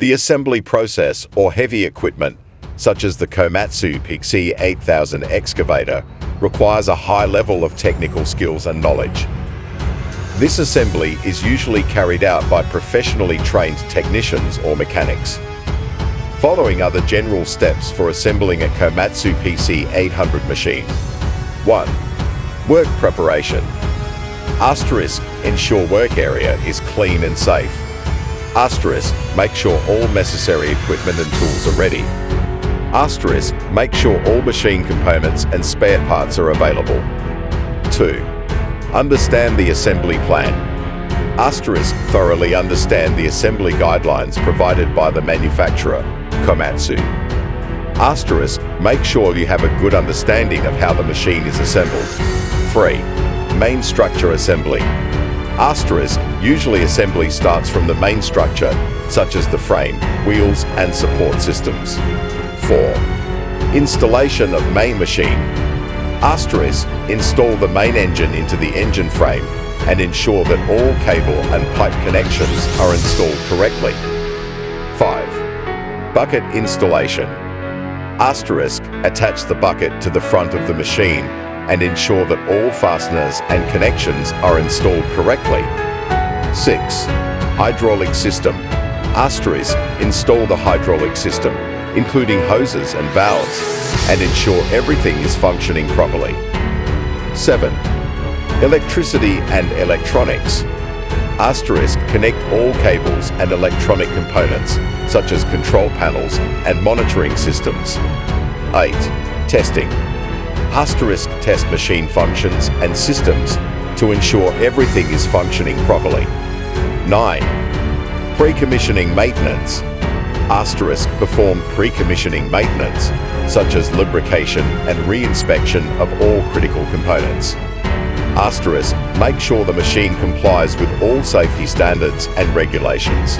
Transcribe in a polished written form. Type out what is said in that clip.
The assembly process or heavy equipment, such as the Komatsu PC8000 excavator, requires a high level of technical skills and knowledge. This assembly is usually carried out by professionally trained technicians or mechanics. Following are the general steps for assembling a Komatsu PC8000 machine. 1. Work preparation. Asterisk, ensure work area is clean and safe. Asterisk, make sure all necessary equipment and tools are ready. Asterisk, make sure all machine components and spare parts are available. 2. Understand the assembly plan. Asterisk, thoroughly understand the assembly guidelines provided by the manufacturer, Komatsu. Asterisk, make sure you have a good understanding of how the machine is assembled. 3. Main structure assembly. Asterisk, usually assembly starts from the main structure, such as the frame, wheels, and support systems. 4. Installation of main machine. Asterisk, install the main engine into the engine frame and ensure that all cable and pipe connections are installed correctly. 5. Bucket installation. Asterisk, attach the bucket to the front of the machine and ensure that all fasteners and connections are installed correctly. 6. Hydraulic system. Asterisk, install the hydraulic system, including hoses and valves, and ensure everything is functioning properly. 7. Electricity and electronics. Asterisk, connect all cables and electronic components, such as control panels and monitoring systems. 8. Testing. Asterisk, test machine functions and systems to ensure everything is functioning properly. 9. Pre-commissioning maintenance. Asterisk, perform pre-commissioning maintenance, such as lubrication and re-inspection of all critical components. Asterisk, make sure the machine complies with all safety standards and regulations.